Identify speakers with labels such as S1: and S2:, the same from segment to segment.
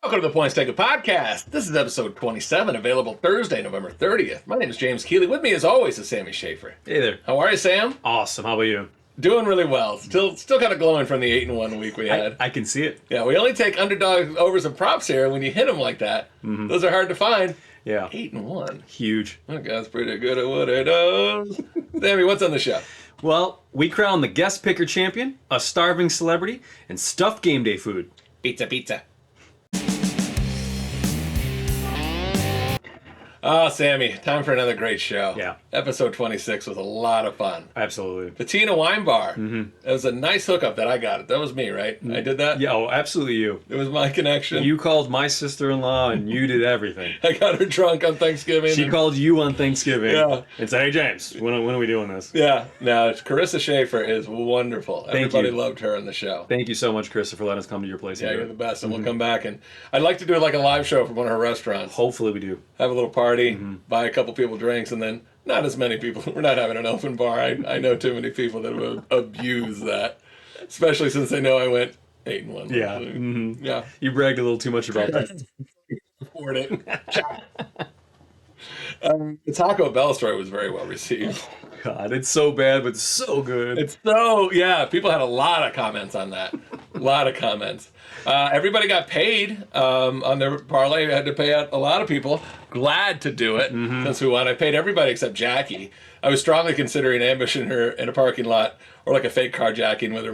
S1: Welcome to the Points Taken podcast. This is episode 27, available Thursday, November 30th. My name is James Keeley. With me, as always, is Sammy Schaefer.
S2: Hey there.
S1: How are you, Sam?
S2: Awesome. How about you?
S1: Doing really well. Still kind of glowing from the 8-1 week we had.
S2: I can see it.
S1: Yeah, we only take underdog overs and props here. When you hit them like that, those are hard to find.
S2: Yeah.
S1: 8-1.
S2: Huge.
S1: That guy's pretty good at what he does. Sammy, what's on the show?
S2: Well, we crown the guest picker champion, a starving celebrity, and stuffed game day food.
S1: Pizza. Oh, Sammy, time for another great show.
S2: Yeah.
S1: Episode 26 was a lot of fun.
S2: Absolutely.
S1: The Tina Wine Bar. It was a nice hookup that I got. That was me, right? I did that?
S2: Yeah, oh, absolutely you.
S1: It was my connection.
S2: You called my sister-in-law and you did everything.
S1: I got her drunk on Thanksgiving.
S2: She called you on Thanksgiving and said, hey, James, when are we doing this?
S1: Yeah. No, Carissa Schaefer is wonderful. Everybody
S2: you.
S1: loved her on the show.
S2: Thank you so much, Chris, for letting us come to your place.
S1: Yeah,
S2: and do
S1: you're
S2: it.
S1: the best. And we'll come back. And I'd like to do like a live show from one of her restaurants.
S2: Hopefully we do.
S1: Have a little party, buy a couple people drinks, and then not as many people. We're not having an open bar. I know too many people that would abuse that, especially since they know I went 8-1.
S2: Yeah.
S1: Yeah.
S2: You bragged a little too much about that.
S1: Afford it. The Taco Bell story was very well received.
S2: God, it's so bad, but so good.
S1: It's so, yeah, people had a lot of comments on that. A lot of comments. Everybody got paid on their parlay. I had to pay out a lot of people. Glad to do it since we won. I paid everybody except Jackie. I was strongly considering ambushing her in a parking lot or like a fake carjacking with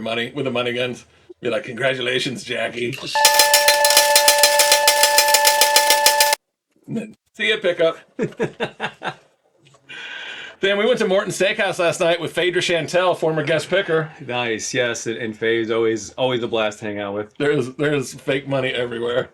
S1: the money guns. Be like, congratulations, Jackie. See ya, pickup. Then we went to Morton Steakhouse last night with Phaedra Chantel, former guest picker.
S2: Nice, yes, and Faye's always a blast to hang out with.
S1: There's fake money everywhere.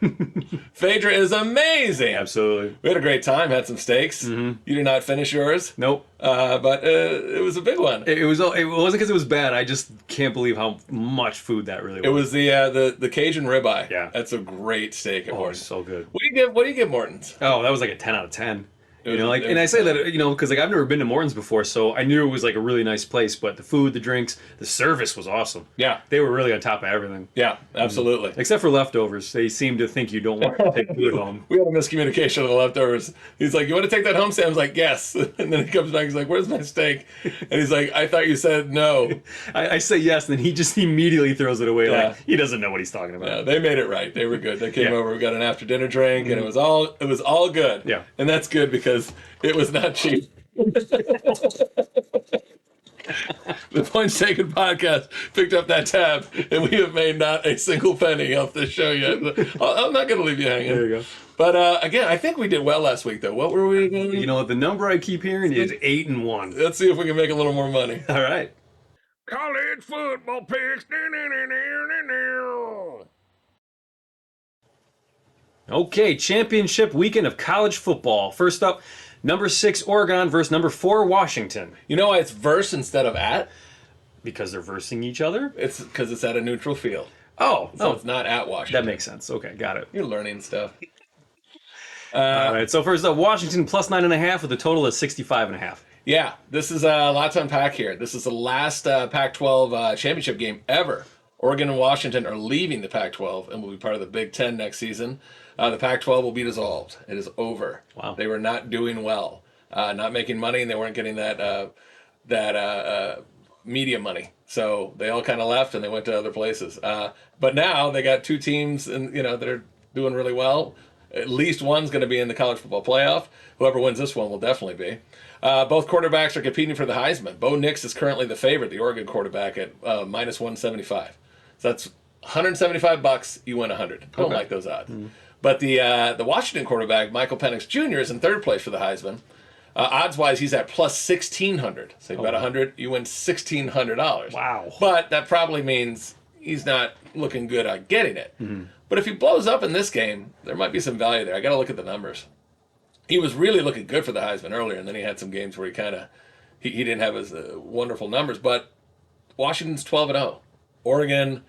S1: Phaedra is amazing.
S2: Absolutely.
S1: We had a great time, had some steaks. You did not finish yours.
S2: Nope.
S1: But it was a big one.
S2: It wasn't because it was bad. I just can't believe how much food that really was.
S1: It was the Cajun ribeye.
S2: Yeah.
S1: That's a great steak at
S2: Oh,
S1: Morton.
S2: so good.
S1: What do you give Morton's?
S2: Oh, that was like a 10 out of 10.
S1: It
S2: You
S1: was-
S2: know,
S1: it
S2: and I
S1: was-
S2: say that, because I've never been to Morton's before, so I knew it was like a really nice place, but the food, the drinks, the service was awesome.
S1: Yeah.
S2: They were really on top of everything.
S1: Yeah, absolutely.
S2: Except for leftovers. They seem to think you don't want to take food home.
S1: We had a miscommunication on the leftovers. He's like, "You want to take that home, Sam?" I was like, "Yes." And then he comes back. He's like, "Where's my steak?" And he's like, "I thought you said no."
S2: I say yes, and then he just immediately throws it away
S1: Yeah.
S2: like he doesn't know what he's talking about.
S1: Yeah, they made it right. They were good. They came
S2: Yeah.
S1: over. We got an after dinner drink, and it was all good.
S2: Yeah.
S1: And that's good because it was not cheap. The Points Taken podcast picked up that tab, and we have made not a single penny off this show yet. I'm not going to leave you hanging.
S2: There you go.
S1: But again, I think we did well last week, though. What were we going?
S2: You know what? The number I keep hearing is 8-1.
S1: Let's see if we can make a little more money.
S2: All right.
S1: College football picks.
S2: Okay, championship weekend of college football. First up, number 6 Oregon versus number 4 Washington.
S1: You know why it's verse instead of at?
S2: Because they're versing each other?
S1: It's because it's at a neutral field.
S2: Oh,
S1: So it's not at Washington.
S2: that makes sense. Okay, got it.
S1: You're learning stuff.
S2: All right, so first up, Washington plus 9.5 with a total of 65.5.
S1: Yeah, this is a lot to unpack here. This is the last Pac-12 championship game ever. Oregon and Washington are leaving the Pac-12 and will be part of the Big Ten next season. The Pac-12 will be dissolved. It is over.
S2: Wow.
S1: They were not doing well, not making money, and they weren't getting that media money. So they all kind of left and they went to other places. But now they got two teams, and that are doing really well. At least one's going to be in the college football playoff. Whoever wins this one will definitely be. Both quarterbacks are competing for the Heisman. Bo Nix is currently the favorite, the Oregon quarterback, at minus 175. So that's $175. You win 100. Don't
S2: Okay.
S1: like those odds. But the Washington quarterback, Michael Penix Jr., is in third place for the Heisman. Odds-wise, he's at plus 1,600. So you bet 100, you win $1,600.
S2: Wow.
S1: But that probably means he's not looking good at getting it. But if he blows up in this game, there might be some value there. I got to look at the numbers. He was really looking good for the Heisman earlier, and then he had some games where he didn't have his wonderful numbers. But Washington's 12-0. Oregon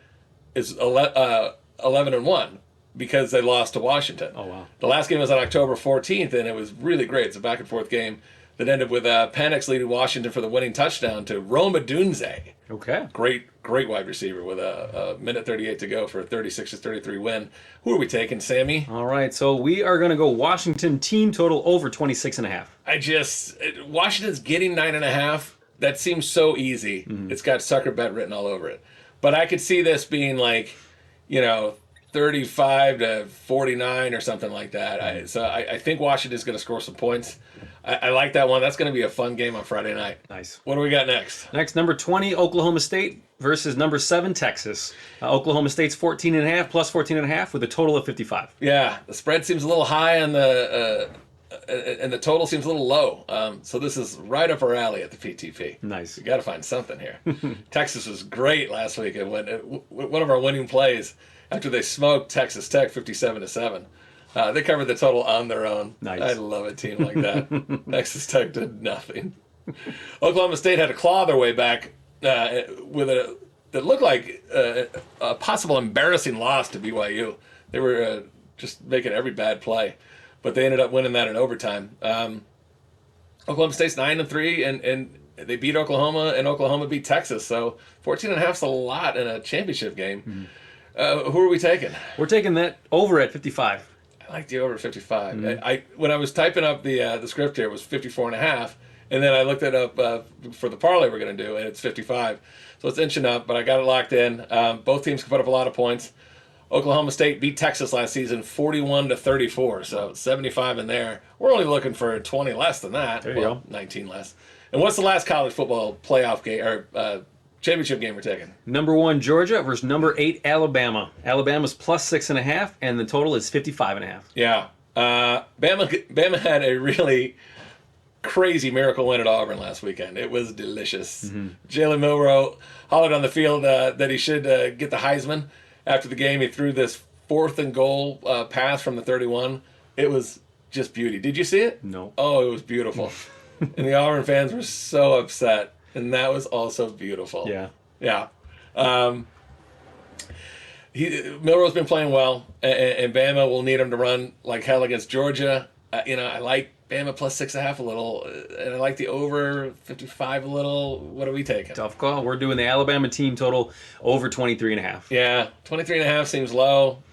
S1: is 11-1 because they lost to Washington.
S2: Oh, wow.
S1: The last game was on October 14th, and it was really great. It's a back-and-forth game. that ended with Penix leading Washington for the winning touchdown to Rome Odunze.
S2: Okay.
S1: Great wide receiver with a minute 38 to go for a 36-33 win. Who are we taking, Sammy?
S2: All right. So we are going to go Washington team total over 26.5.
S1: Washington's getting 9.5. That seems so easy. It's got sucker bet written all over it. But I could see this being like, 35 to 49 or something like that. I think Washington's going to score some points. I like that one. That's going to be a fun game on Friday night.
S2: Nice.
S1: What do we got next?
S2: Next, number 20, Oklahoma State versus number 7, Texas. Oklahoma State's 14.5 plus 14.5 with a total of 55.
S1: Yeah, the spread seems a little high on and the total seems a little low. So this is right up our alley at the PTP.
S2: Nice.
S1: You got to find something here. Texas was great last week, and when one of our winning plays after they smoked Texas Tech 57-7. They covered the total on their own.
S2: Nice.
S1: I love a team like that. Texas Tech did nothing. Oklahoma State had to claw their way back with that looked like a possible embarrassing loss to BYU. They were just making every bad play, but they ended up winning that in overtime. Oklahoma State's 9-3, and they beat Oklahoma, and Oklahoma beat Texas. So 14.5 is a lot in a championship game. Who are we taking?
S2: We're taking that over at 55.
S1: I like the over 55. I when I was typing up the script here, it was 54.5, and then I looked it up for the parlay we're going to do, and it's 55. So it's inching up, but I got it locked in. Both teams can put up a lot of points. Oklahoma State beat Texas last season 41-34, so 75 in there. We're only looking for 20 less than that.
S2: There you go.
S1: 19 less. And what's the last college football playoff game or championship game we're taking?
S2: Number 1, Georgia versus number 8, Alabama. Alabama's plus 6.5, and the total is 55.5.
S1: Yeah. Bama had a really crazy miracle win at Auburn last weekend. It was delicious. Jalen Milroe hollered on the field that he should get the Heisman. After the game, he threw this 4th and goal pass from the 31. It was just beauty. Did you see it?
S2: No.
S1: Oh, it was beautiful. And the Auburn fans were so upset. And that was also beautiful.
S2: Yeah.
S1: Yeah. Milroe's been playing well, and Bama will need him to run like hell against Georgia. I like Bama plus 6.5 a little, and I like the over 55 a little. What are we taking?
S2: Tough call. We're doing the Alabama team total over 23.5.
S1: Yeah, 23.5 seems low.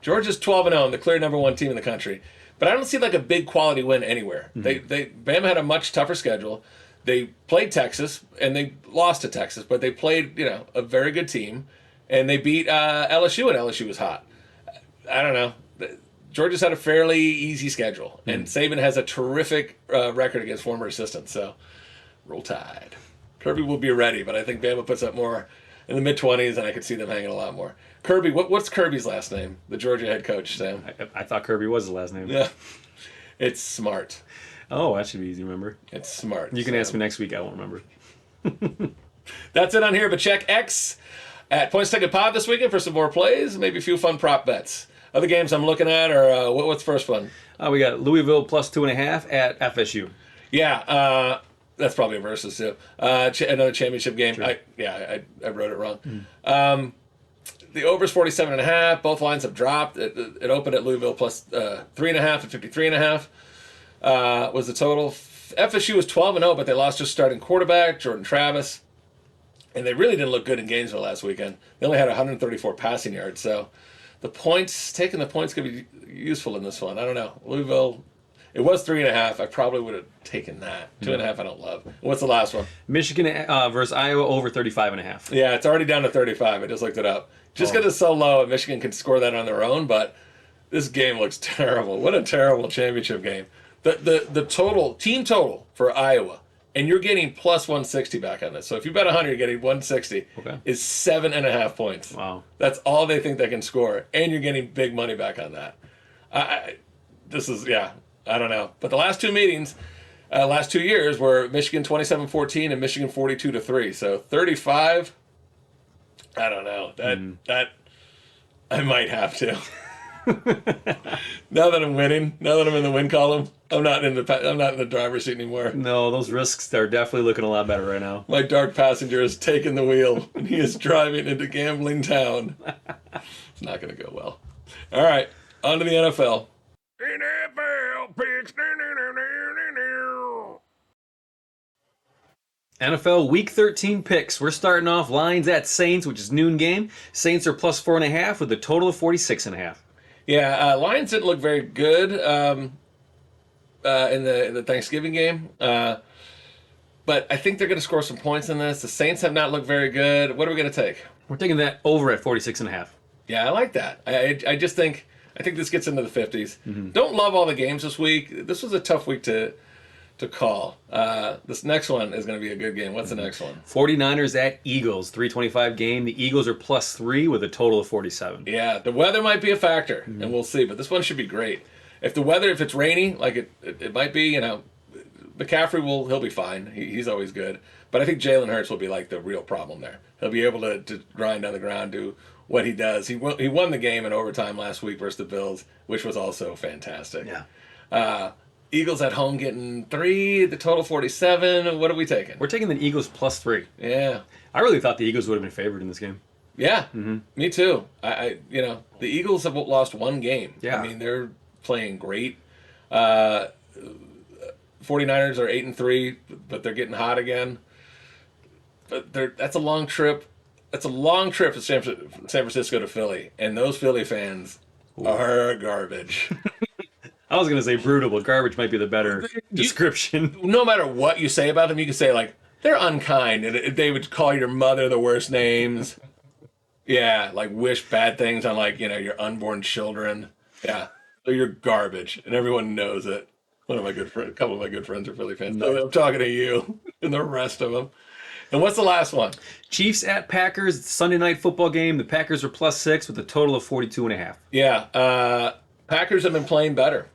S1: Georgia's 12-0, and the clear number 1 team in the country. But I don't see like a big quality win anywhere. Bama had a much tougher schedule. They played Texas, and they lost to Texas, but they played, a very good team, and they beat LSU, and LSU was hot. I don't know. Georgia's had a fairly easy schedule, and Saban has a terrific record against former assistants, so roll Tide. Kirby will be ready, but I think Bama puts up more in the mid-20s, and I could see them hanging a lot more. Kirby, what's Kirby's last name? The Georgia head coach, Sam.
S2: I thought Kirby was his last name.
S1: Yeah. It's Smart.
S2: Oh, that should be easy to remember.
S1: It's Smart.
S2: You can ask me next week. I won't remember.
S1: That's it on here, but check X at Points Taken Pod this weekend for some more plays, maybe a few fun prop bets. Other games I'm looking at are, what's the first one?
S2: We got Louisville plus 2.5 at FSU.
S1: Yeah, that's probably a versus too. Another championship game.
S2: Sure.
S1: I wrote it wrong. The over's 47.5. Both lines have dropped. It opened at Louisville plus 3.5 and 53.5 was the total. FSU was 12-0, but they lost just starting quarterback Jordan Travis, and they really didn't look good in Gainesville last weekend. They only had 134 passing yards, so taking the points could be useful in this one. I don't know. Louisville, it was 3.5. I probably would have taken that. 2.5 I don't love. What's the last one?
S2: Michigan versus Iowa over 35.5.
S1: Yeah, it's already down to 35. I just looked it up. Just because it's so low, Michigan can score that on their own, but this game looks terrible. What a terrible championship game. The total, team total for Iowa, and you're getting plus 160 back on this. So if you bet 100, you're getting 160, is 7.5 points.
S2: Wow.
S1: That's all they think they can score, and you're getting big money back on that. I don't know. But the last two meetings, last 2 years, were Michigan 27-14 and Michigan 42-3. So 35, I don't know. That I might have to. Now that I'm winning, now that I'm in the win column, I'm not in the driver's seat anymore.
S2: No, those risks are definitely looking a lot better right now.
S1: My dark passenger has taken the wheel, and he is driving into gambling town. It's not going to go well. All right, on to the NFL. NFL picks.
S2: NFL Week 13 picks. We're starting off Lions at Saints, which is noon game. Saints are plus 4.5 with a total of 46.5.
S1: Yeah, Lions didn't look very good in the Thanksgiving game. But I think they're going to score some points in this. The Saints have not looked very good. What are we going to take?
S2: We're taking that over at 46.5.
S1: Yeah, I like that. I just think this gets into the 50s. Don't love all the games this week. This was a tough week to call. This next one is going to be a good game. What's the next one?
S2: 49ers at Eagles, 325 game. The Eagles are plus 3 with a total of 47.
S1: Yeah, the weather might be a factor, and we'll see. But this one should be great. If it's rainy, like it might be, McCaffrey he'll be fine. He's always good. But I think Jalen Hurts will be like the real problem there. He'll be able to grind on the ground, do what he does. He won the game in overtime last week versus the Bills, which was also fantastic.
S2: Yeah.
S1: Eagles at home getting 3, the total 47. What are we taking?
S2: We're taking the Eagles plus 3.
S1: Yeah.
S2: I really thought the Eagles would have been favored in this game.
S1: Yeah, me too. I the Eagles have lost one game.
S2: Yeah.
S1: I mean, they're playing great. 49ers are 8-3, but they're getting hot again. But that's a long trip. That's a long trip to San Francisco to Philly, and those Philly fans are garbage.
S2: I was going to say brutal, but garbage might be the better description.
S1: No matter what you say about them, you can say like they're unkind, and they would call your mother the worst names. Yeah, like wish bad things on your unborn children. Yeah, so you're garbage, and everyone knows it. A couple of my good friends are Philly fans. So I'm talking to you and the rest of them. And what's the last one?
S2: Chiefs at Packers, Sunday night football game. The Packers are plus 6 with a total of 42.5.
S1: Yeah, Packers have been playing better.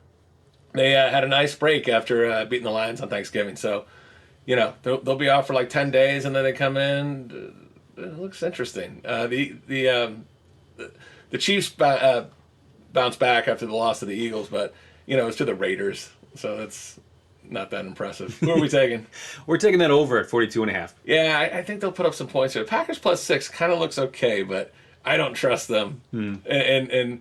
S1: They had a nice break after beating the Lions on Thanksgiving. So, they'll be off for like 10 days, and then they come in. It looks interesting. The Chiefs bounced back after the loss to the Eagles, but it's to the Raiders, so that's not that impressive. Who are we taking?
S2: We're taking that over at 42.5.
S1: Yeah, I think they'll put up some points here. Packers plus 6 kind of looks okay, but I don't trust them. And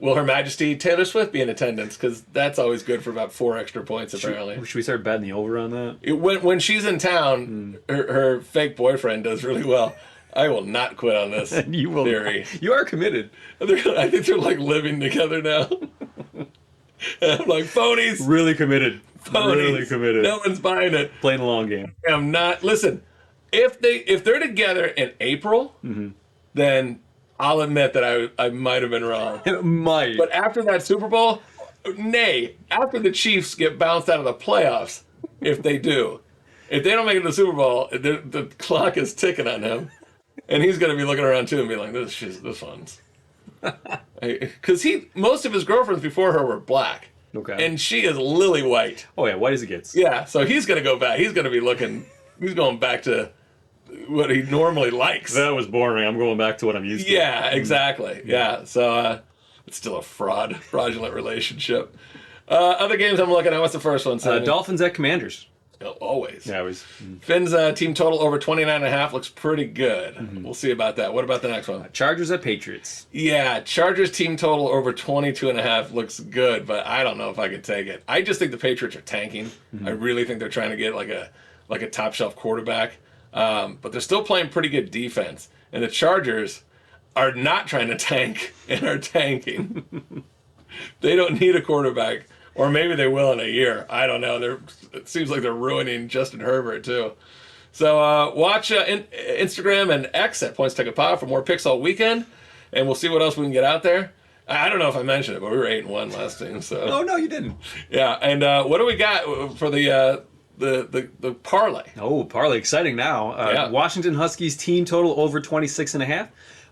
S1: will Her Majesty Taylor Swift be in attendance? Because that's always good for about 4 extra points, apparently.
S2: Should we start betting the over on that?
S1: When she's in town, her fake boyfriend does really well. I will not quit on this
S2: You will.
S1: theory.
S2: You are committed.
S1: I think they're like living together now. I'm like, phonies.
S2: Really committed.
S1: Phonies.
S2: Really committed.
S1: No one's buying it.
S2: Playing the long game.
S1: I'm not. Listen, if they're together in April, then I'll admit that I might have been wrong.
S2: Might.
S1: But after that Super Bowl, after the Chiefs get bounced out of the playoffs, if they do, if they don't make it to the Super Bowl, the clock is ticking on him, and he's going to be looking around too and be like, this one's. Because most of his girlfriends before her were black.
S2: Okay.
S1: And she is lily white.
S2: Oh, yeah, white as it gets.
S1: Yeah, so he's going to go back. He's going to be he's going back to what he normally likes.
S2: That was boring. I'm going back to what I'm used to.
S1: Yeah, exactly. Yeah, so it's still a fraudulent relationship. Other games I'm looking at, what's the first one?
S2: Dolphins at Commanders.
S1: Always.
S2: Yeah, it was.
S1: Finn's team total over 29.5 looks pretty good. We'll see about that. What about the next one?
S2: Chargers at Patriots.
S1: Yeah, Chargers team total over 22.5 looks good, but I don't know if I could take it. I just think the Patriots are tanking. I really think they're trying to get like a top shelf quarterback, but they're still playing pretty good defense. And the Chargers are not trying to tank and are tanking. They don't need a quarterback. Or maybe they will in a year. I don't know. It seems like they're ruining Justin Herbert, too. So watch Instagram and X at Points Take a Pod for more picks all weekend. And we'll see what else we can get out there. I don't know if I mentioned it, but we were 8-1 last team. So.
S2: Oh, no, you didn't.
S1: Yeah, and what do we got for the parlay?
S2: Oh, parlay, exciting now.
S1: Yeah.
S2: Washington Huskies team total over 26.5.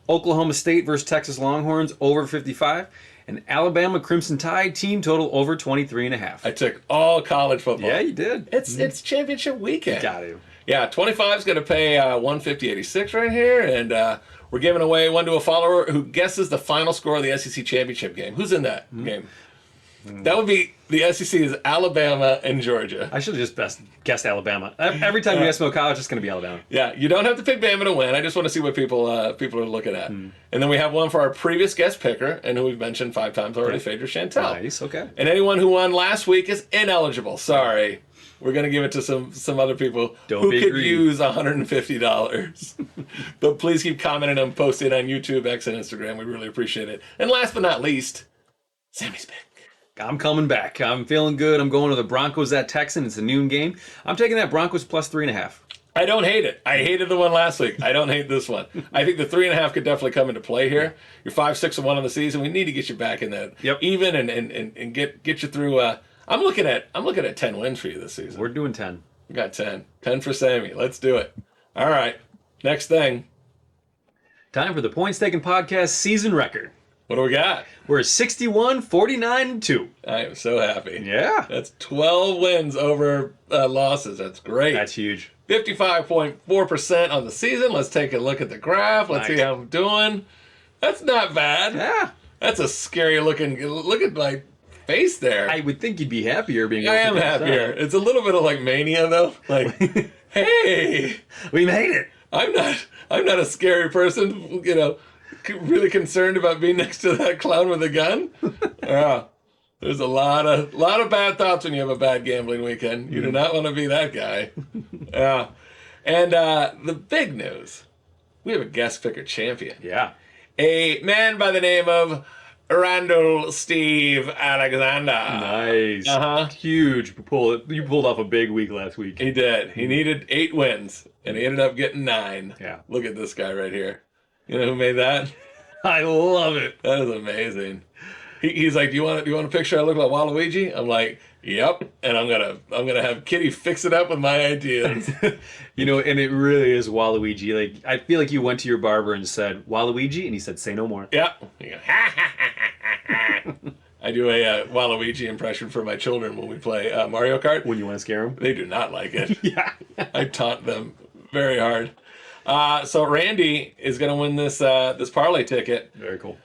S2: Oklahoma State versus Texas Longhorns over 55. And Alabama Crimson Tide team total over 23.5.
S1: I took all college football.
S2: Yeah, you did.
S1: It's championship weekend.
S2: Got to.
S1: Yeah, 25 is going to pay 150.86 right here, and we're giving away one to a follower who guesses the final score of the SEC championship game. Who's in that game? That would be the SEC's Alabama and Georgia.
S2: I should have just guessed Alabama. Every time you ask about college, it's going to be Alabama.
S1: Yeah, you don't have to pick Bama to win. I just want to see what people are looking at. And then we have one for our previous guest picker, and who we've mentioned 5 times already, Phaedra Chantel.
S2: Nice, okay.
S1: And anyone who won last week is ineligible. Sorry. We're gonna give it to some other people
S2: Don't
S1: who
S2: be
S1: could
S2: greedy.
S1: use $150. But please keep commenting and posting on YouTube, X, and Instagram. We really appreciate it. And last but not least, Sammy's pick.
S2: I'm coming back. I'm feeling good. I'm going to the Broncos at Texans. It's a noon game. I'm taking that Broncos plus 3.5.
S1: I don't hate it. I hated the one last week. I don't hate this one. I think the 3.5 could definitely come into play here. You're 5-6-1 on the season. We need to get you back in that even and get you through. I'm looking at 10 wins for you this season.
S2: We're doing 10.
S1: We got 10. 10 for Sammy. Let's do it. All right. Next thing.
S2: Time for the Points Taken Podcast season record.
S1: What do we got?
S2: We're 61, 49, and 2.
S1: I am so happy.
S2: Yeah.
S1: That's 12 wins over losses. That's great.
S2: That's huge.
S1: 55.4% on the season. Let's take a look at the graph. Let's see how I'm doing. That's not bad.
S2: Yeah.
S1: That's a scary looking. Look at my face there.
S2: I would think you'd be happier being
S1: I
S2: able
S1: am
S2: to
S1: happier. It's a little bit of like mania though. Like, hey,
S2: We made it.
S1: I'm not a scary person. You know, really concerned about being next to that clown with a gun. Yeah. There's a lot of bad thoughts when you have a bad gambling weekend. You do not want to be that guy. Yeah. And the big news, we have a guest picker champion.
S2: Yeah.
S1: A man by the name of Randall Steve Alexander.
S2: Nice.
S1: Uh-huh.
S2: Huge. You pulled off a big week last week.
S1: He did. He needed 8 wins, and he ended up getting 9.
S2: Yeah.
S1: Look at this guy right here. You know who made that?
S2: I love it.
S1: That is amazing. He's like, do you want a picture I look like Waluigi? I'm like, yep. And I'm gonna have Kitty fix it up with my ideas.
S2: You know, and it really is Waluigi. Like, I feel like you went to your barber and said, Waluigi? And he said, say no more.
S1: Yep. You go, I do a Waluigi impression for my children when we play Mario Kart.
S2: When you want to scare him?
S1: They do not like it.
S2: Yeah.
S1: I taunt them very hard. So Randy is going to win this parlay ticket.
S2: Very cool.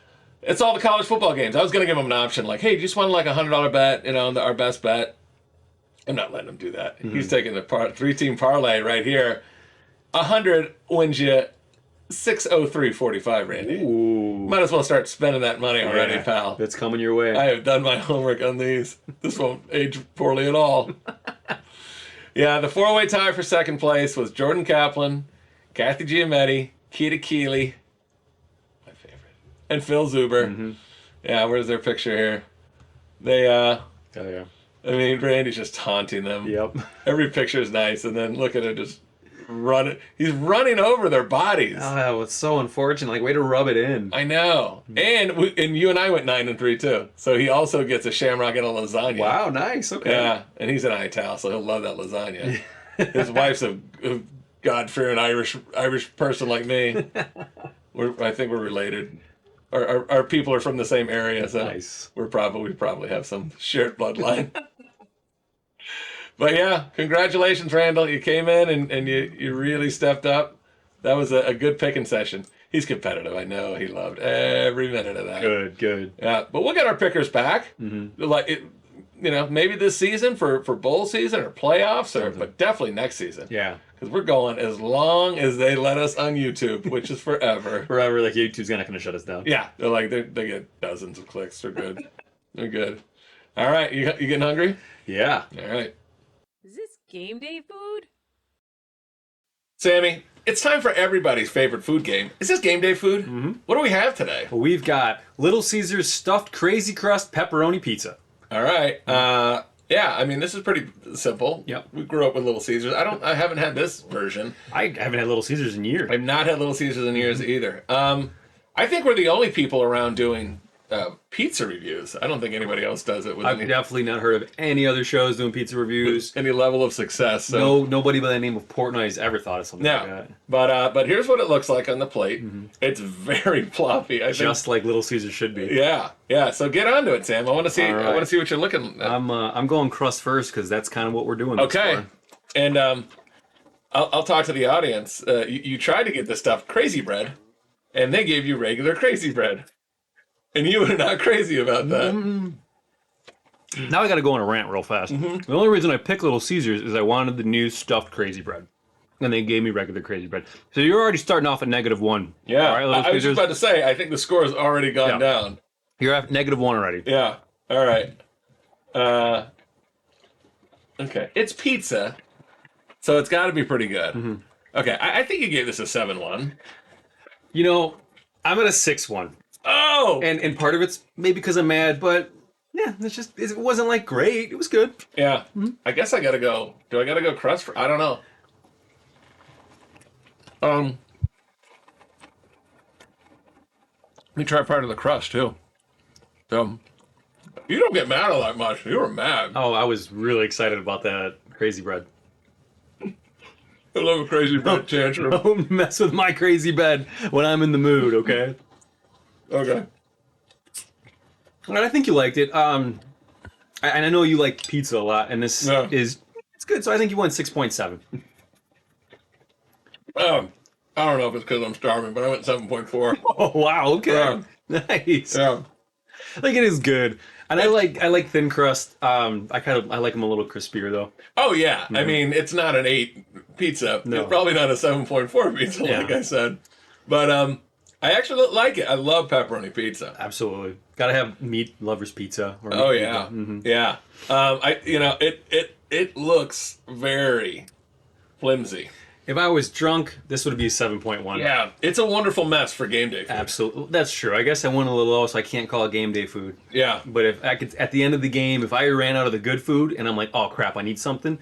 S1: It's all the college football games. I was going to give him an option, like, hey, just want like a $100 bet, you know, our best bet. I'm not letting him do that. He's taking the 3-team parlay right here. 100 wins you 603.45, Randy.
S2: Ooh.
S1: Might as well start spending that money already,
S2: Yeah,
S1: pal.
S2: That's coming your way.
S1: I have done my homework on these. This won't age poorly at all. Yeah, the 4-way tie for second place was Jordan Kaplan, Kathy Giametti, Keita Keeley, my favorite, and Phil Zuber. Yeah, where's their picture here? They,
S2: Oh, yeah.
S1: I mean, Randy's just taunting them.
S2: Yep.
S1: Every picture is nice, and then look at it just running. He's running over their bodies.
S2: Oh, it's so unfortunate. Like, way to rub it in.
S1: I know. And you and I went 9-3 too. So he also gets a shamrock and a lasagna.
S2: Wow, nice. Okay.
S1: Yeah, and he's an Ital, so he'll love that lasagna. His wife's a God-fearing Irish person like me. I think we're related. Our people are from the same area, so
S2: Nice.
S1: we probably have some shared bloodline. But yeah, congratulations, Randall. You came in and you really stepped up. That was a good picking session. He's competitive. I know. He loved every minute of that.
S2: Good.
S1: Yeah, but we'll get our pickers back. Like it, you know, maybe this season for bowl season or playoffs, but definitely next season.
S2: Yeah.
S1: Because we're going as long as they let us on YouTube, which is forever.
S2: Forever, like, YouTube's not going to shut us down.
S1: Yeah, they get dozens of clicks. They're good. They're good. All right, you getting hungry?
S2: Yeah.
S1: All right,
S3: Is this game day food?
S1: Sammy. It's time for everybody's favorite food game. Is this game day food? What do we have today?
S2: Well, we've got Little Caesars stuffed crazy crust pepperoni pizza.
S1: All right. Yeah, I mean, this is pretty simple.
S2: Yep.
S1: We grew up with Little Caesars. I haven't had this version.
S2: I haven't had Little Caesars in years.
S1: I've not had Little Caesars in years either. I think we're the only people around doing pizza reviews. I don't think anybody else does it with
S2: I've definitely not heard of any other shows doing pizza reviews.
S1: any level of success. So.
S2: No, nobody by the name of Portnoy has ever thought of something like
S1: No,
S2: that.
S1: but here's what it looks like on the plate. It's very floppy. I think.
S2: Just like Little Caesars should be.
S1: Yeah. So get onto it, Sam. I want to see.
S2: All right.
S1: I want to see what you're looking at.
S2: I'm going crust first because that's kind of what we're doing. this
S1: Okay,
S2: for.
S1: and I'll talk to the audience. You tried to get the stuff crazy bread, and they gave you regular crazy bread, and you were not crazy about that.
S2: Now I got to go on a rant real fast. The only reason I picked Little Caesars is I wanted the new stuffed crazy bread, and they gave me regular crazy bread. So you're already starting off at -1.
S1: Yeah,
S2: All right, Little
S1: I was
S2: Caesars.
S1: just about to say. I think the score has already gone
S2: Yeah.
S1: down.
S2: You're at -1 already.
S1: Yeah. All right. Okay, it's pizza, so it's got to be pretty good. Okay, I think you gave this a 7-1.
S2: You know, I'm at a 6-1.
S1: Oh,
S2: And part of it's maybe because I'm mad, but yeah, it wasn't like great. It was good.
S1: yeah. I guess I gotta go. Do I gotta go crust? I don't know. Let me try part of the crust too. So, you don't get mad all that much. You were mad.
S2: Oh, I was really excited about that crazy bread.
S1: I love a crazy bread tantrum.
S2: Don't mess with my crazy bed when I'm in the mood, okay?
S1: Okay.
S2: And I think you liked it. And I know you like pizza a lot, and this
S1: Yeah.
S2: it's good. So I think you won 6.7.
S1: I don't know if it's because I'm starving, but I went 7.4.
S2: Oh wow, okay, nice.
S1: Yeah.
S2: Like it is good, and I like thin crust. I like them a little crispier though.
S1: Oh yeah. I mean, it's not an 8 pizza.
S2: No.
S1: It's probably not a 7.4 pizza,
S2: Yeah.
S1: like I said. But I actually like it. I love pepperoni pizza.
S2: Absolutely, gotta have meat lovers pizza. Or
S1: Oh
S2: meat
S1: yeah,
S2: pizza.
S1: yeah. It looks very flimsy.
S2: If I was drunk, this would be a 7.1.
S1: Yeah, it's a wonderful mess for game day food.
S2: Absolutely, that's true. I guess I went a little low, so I can't call it game day food.
S1: Yeah,
S2: But if I could, at the end of the game, if I ran out of the good food and I'm like, oh crap, I need something,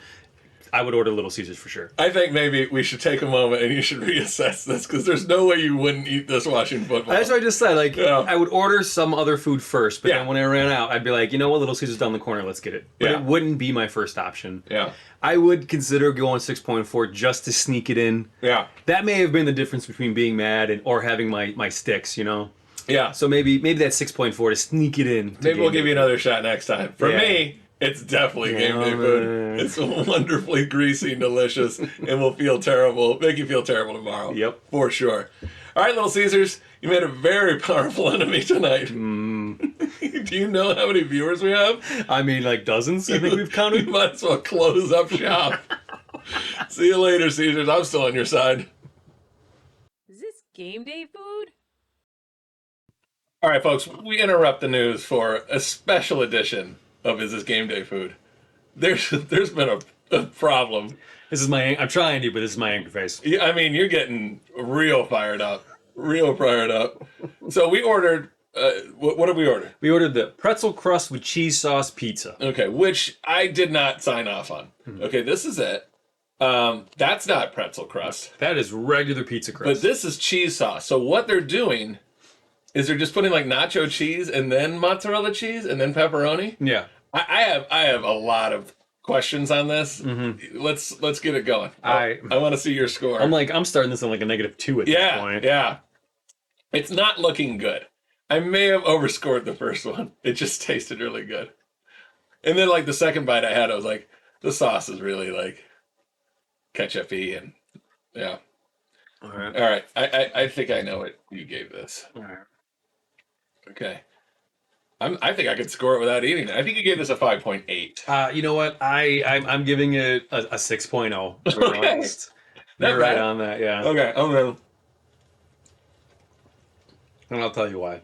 S2: I would order Little Caesars for sure.
S1: I think maybe we should take a moment and you should reassess this because there's no way you wouldn't eat this watching football.
S2: That's what I just said. Like,
S1: Yeah.
S2: I would order some other food first, but
S1: Yeah.
S2: then when I ran out, I'd be like, you know what, Little Caesars down the corner, let's get it. But
S1: Yeah.
S2: it wouldn't be my first option.
S1: Yeah,
S2: I would consider going 6.4 just to sneak it in.
S1: yeah,
S2: That may have been the difference between being mad and or having my sticks, you know.
S1: yeah.
S2: So maybe that's 6.4 to sneak it in. to
S1: Maybe we'll
S2: game
S1: give you
S2: day.
S1: another shot next time. For
S2: Yeah.
S1: me, it's definitely game day
S2: Yeah,
S1: food.
S2: man.
S1: It's wonderfully greasy and delicious, and will feel terrible. Make you feel terrible tomorrow.
S2: Yep.
S1: For sure. All right, Little Caesars, you made a very powerful enemy tonight. Do you know how many viewers we have?
S2: I mean, like dozens. I think we've
S1: We
S2: counted.
S1: might as well close up shop. See you later, Caesars. I'm still on your side.
S3: Is this game day food?
S1: All right, folks, we interrupt the news for a special edition of Is This Game Day Food? There's been a problem.
S2: This is my. I'm trying to, but this is my angry face.
S1: Yeah, I mean, you're getting real fired up. Real fired up. So we ordered, what did we order?
S2: We ordered the pretzel crust with cheese sauce pizza.
S1: Okay, which I did not sign off on. Okay, this is it. That's not pretzel crust,
S2: That is regular pizza
S1: but
S2: crust.
S1: this is cheese sauce. So what they're doing is they're just putting like nacho cheese and then mozzarella cheese and then pepperoni.
S2: Yeah.
S1: I have a lot of questions on this. Let's get it going. I want to see your score.
S2: I'm starting this on like a -2 at this point.
S1: Yeah. It's not looking good. I may have overscored the first one. It just tasted really good. And then like the second bite I had, I was like, the sauce is really like ketchup-y and yeah.
S2: All right.
S1: All right. I think I know what you gave this.
S2: All right.
S1: Okay. I think I could score it without eating it. I think you gave this a 5.8.
S2: You know what? I'm giving it a 6.0. to be
S1: Okay.
S2: honest.
S1: Not
S2: You're right
S1: bad.
S2: on that, yeah.
S1: Okay. Okay.
S2: And I'll tell you why.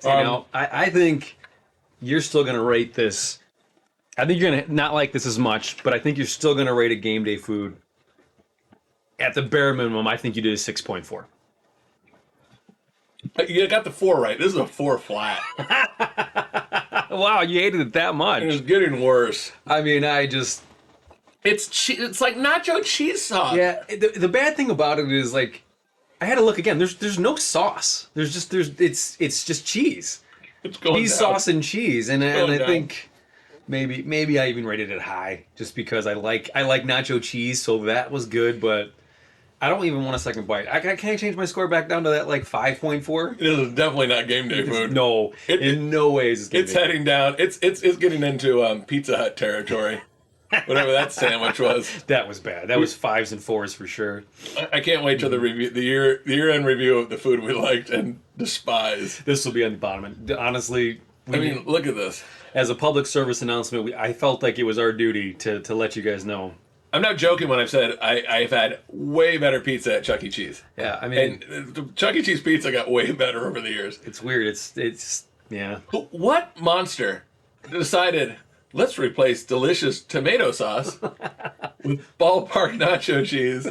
S2: Now, I think you're still going to rate this. I think you're going to not like this as much, but I think you're still going to rate a game day food. At the bare minimum, I think you did a 6.4.
S1: You got the 4 right. This is a 4 flat.
S2: Wow, you hated it that much.
S1: It's getting worse.
S2: I mean, I just.
S1: It's like nacho cheese sauce.
S2: Yeah, the bad thing about it is like, I had to look again. There's no sauce. It's just cheese,
S1: It's going
S2: cheese
S1: down.
S2: sauce and cheese, and
S1: Going
S2: I
S1: down.
S2: think maybe I even rated it high just because I like nacho cheese, so that was good. But I don't even want a second bite. I can't change my score back down to that like 5.4.
S1: This is definitely not game day food.
S2: No, in no ways.
S1: It's heading down. It's getting into Pizza Hut territory. Whatever that sandwich was.
S2: That was bad. That was 5s and 4s for sure.
S1: I can't wait till the review, the year-end review of the food we liked and despised.
S2: This will be on the bottom. And honestly,
S1: I mean, look at this.
S2: as a public service announcement, I felt like it was our duty to let you guys know.
S1: I'm not joking when I've said I've had way better pizza at Chuck E. Cheese.
S2: Yeah, I mean,
S1: And the Chuck E. Cheese pizza got way better over the years.
S2: it's weird. It's Yeah.
S1: What monster decided, let's replace delicious tomato sauce with ballpark nacho cheese?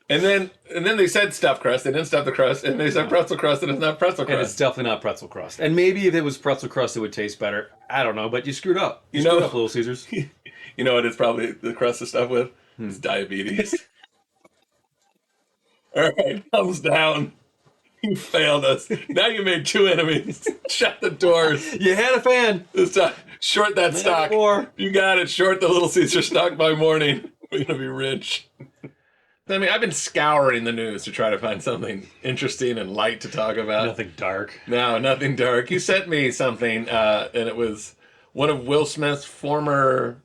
S1: And then they said stuffed crust. They didn't stuff the crust, and they said pretzel crust, and it's not pretzel
S2: And it's
S1: crust.
S2: definitely not pretzel crust. And maybe if it was pretzel crust, it would taste better. I don't know, but you screwed up. You
S1: know-
S2: screwed up, Little Caesars.
S1: You know what? It's probably the crust is stuffed with. It's diabetes. All right, thumbs down. You failed us. Now you made 2 enemies. Shut the doors.
S2: You had a fan.
S1: This time, short that stock.
S2: more.
S1: You got it. Short the Little Caesar stock by morning. We're gonna be rich. I mean, I've been scouring the news to try to find something interesting and light to talk about.
S2: Nothing dark.
S1: No, nothing dark. You sent me something, and it was one of Will Smith's former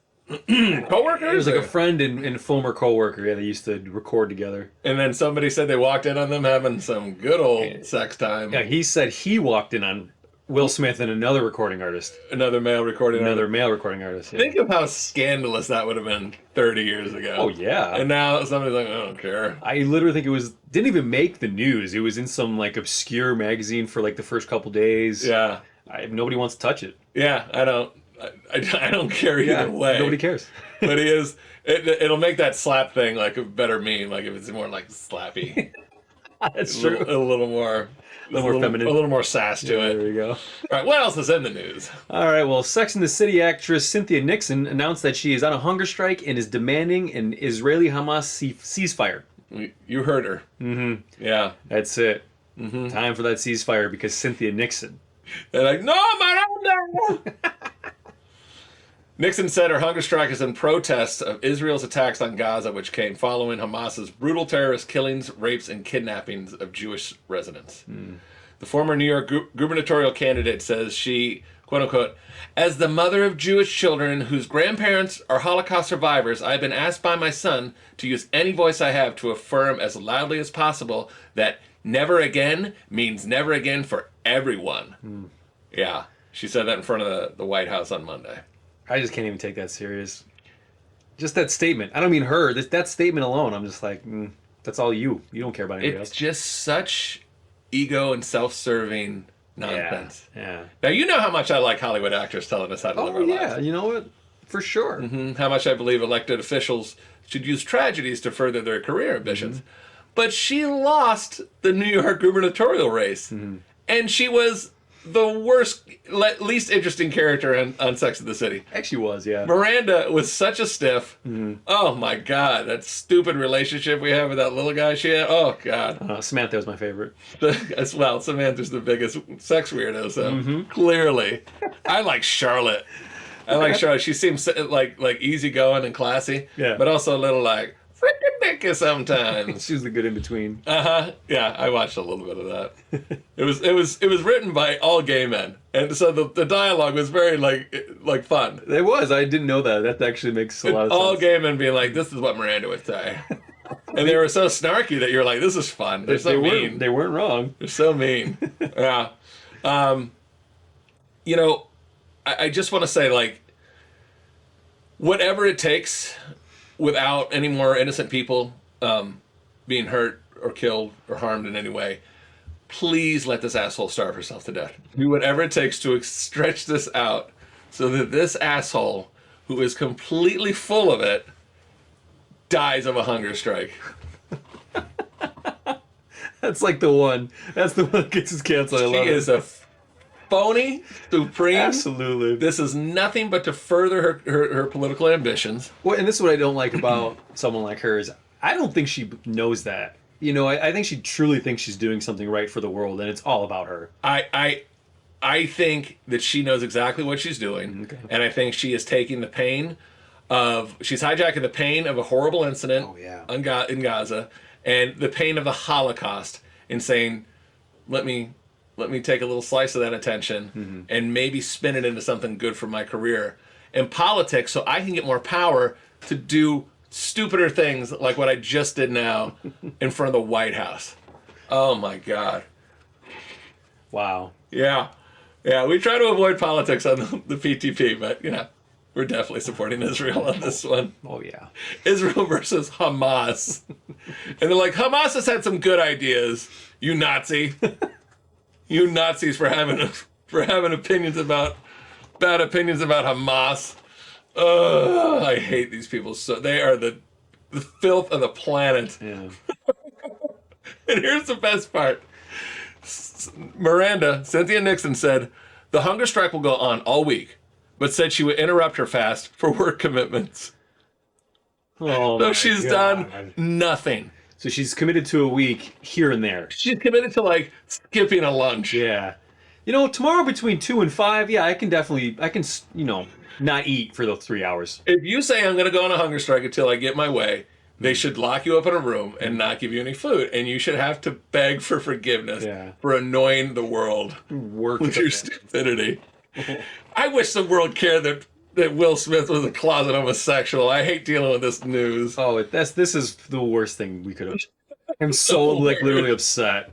S1: coworkers.
S2: It was like
S1: or-
S2: a friend and former coworker. Yeah, they used to record together.
S1: And then somebody said they walked in on them having some good old sex time.
S2: Yeah, he said he walked in on Will Smith and another recording artist.
S1: Another male recording.
S2: Another male recording artist. Yeah.
S1: Think of how scandalous that would have been 30 years ago.
S2: Oh, yeah.
S1: And now somebody's like, I don't care.
S2: I literally think didn't even make the news. It was in some like obscure magazine for like the first couple days.
S1: Yeah.
S2: Nobody wants to touch it.
S1: Yeah, I don't care either way.
S2: Nobody cares.
S1: But he is. It'll make that slap thing like a better meme. Like if it's more like slappy,
S2: That's
S1: a little more,
S2: feminine.
S1: a little more sass to it.
S2: There we go.
S1: All right, what else is in the news?
S2: All right, well, Sex and the City actress Cynthia Nixon announced that she is on a hunger strike and is demanding an Israeli-Hamas ceasefire.
S1: You heard her. Mm-hmm. Yeah.
S2: That's it. Mm-hmm. Time for that ceasefire because Cynthia Nixon.
S1: They're like, no, Miranda! Nixon said her hunger strike is in protest of Israel's attacks on Gaza, which came following Hamas's brutal terrorist killings, rapes, and kidnappings of Jewish residents. The former New York gubernatorial candidate says she, quote unquote, as the mother of Jewish children whose grandparents are Holocaust survivors, I have been asked by my son to use any voice I have to affirm as loudly as possible that never again means never again for everyone. Yeah, she said that in front of the White House on Monday.
S2: I just can't even take that serious. Just that statement. I don't mean her. That statement alone, I'm just like, that's all you. You don't care about anybody
S1: It's
S2: else.
S1: just such ego and self-serving nonsense.
S2: Yeah.
S1: Now, you know how much I like Hollywood actors telling us how to live
S2: Oh,
S1: our
S2: yeah.
S1: lives.
S2: You know what? For sure.
S1: How much I believe elected officials should use tragedies to further their career ambitions. But she lost the New York gubernatorial race. And she was the worst, least interesting character on Sex and the City.
S2: Actually was, yeah.
S1: Miranda was such a stiff. Oh my God, that stupid relationship we have with that little guy she had. Oh God.
S2: Samantha was my favorite.
S1: As well, Samantha's the biggest sex weirdo, so clearly. I like Charlotte. She seems like easygoing and classy.
S2: Yeah.
S1: But also a little like freaking dicky sometimes.
S2: She was the good in between.
S1: Yeah, I watched a little bit of that. It was written by all gay men, and so the dialogue was very like fun.
S2: It was. I didn't know that. That actually makes a lot of
S1: All
S2: sense.
S1: gay men being like, "This is what Miranda would say," and they were so snarky that you're like, "This is fun." They're so mean.
S2: They weren't wrong.
S1: They're so mean. Yeah. You know, I just want to say, like, whatever it takes without any more innocent people being hurt or killed or harmed in any way, please let this asshole starve herself to death. Do whatever it takes to stretch this out so that this asshole, who is completely full of it, dies of a hunger strike.
S2: That's like the one. That's the one that gets us canceled. I
S1: She
S2: love
S1: is
S2: it.
S1: a phony, supreme.
S2: Absolutely.
S1: This is nothing but to further her political ambitions.
S2: Well, and this is what I don't like about someone like her is I don't think she knows that. You know, I think she truly thinks she's doing something right for the world, and it's all about her.
S1: I think that she knows exactly what she's doing, and I think she is taking the pain she's hijacking the pain of a horrible incident in Gaza, and the pain of the Holocaust, and saying, let me take a little slice of that attention and maybe spin it into something good for my career and politics, so I can get more power to do stupider things like what I just did now in front of the White House. Oh my God.
S2: Wow.
S1: Yeah. We try to avoid politics on the PTP, but we're definitely supporting Israel on this one.
S2: Oh, yeah.
S1: Israel versus Hamas. And they're like, Hamas has had some good ideas, you Nazi. You Nazis for having a for having bad opinions about Hamas. I hate these people so. They are the filth of the planet.
S2: Yeah.
S1: And here's the best part. Cynthia Nixon said, the hunger strike will go on all week, but said she would interrupt her fast for work commitments.
S2: Oh,
S1: So
S2: my
S1: she's
S2: God.
S1: done nothing.
S2: So she's committed to a week here and there.
S1: She's committed to like skipping a lunch.
S2: Yeah. Tomorrow between 2 and 5, yeah, I can, not eat for those 3 hours.
S1: If you say I'm going to go on a hunger strike until I get my way, they should lock you up in a room and not give you any food, and you should have to beg for forgiveness for annoying the world
S2: Work
S1: with your stupidity. I wish the world cared that Will Smith was a closet homosexual. I hate dealing with this news.
S2: Oh, this is the worst thing we could have. I'm so literally upset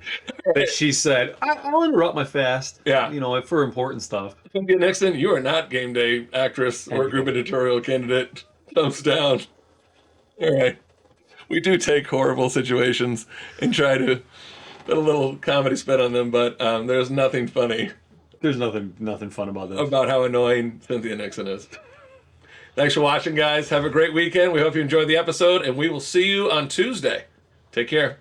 S2: that she said, I'll interrupt my fast.
S1: Yeah.
S2: For important stuff.
S1: Cynthia Nixon, you are not game day actress or gubernatorial candidate. Thumbs down. All right. We do take horrible situations and try to put a little comedy spin on them, but there's nothing funny.
S2: There's nothing fun about this.
S1: About how annoying Cynthia Nixon is. Thanks for watching, guys. Have a great weekend. We hope you enjoyed the episode, and we will see you on Tuesday. Take care.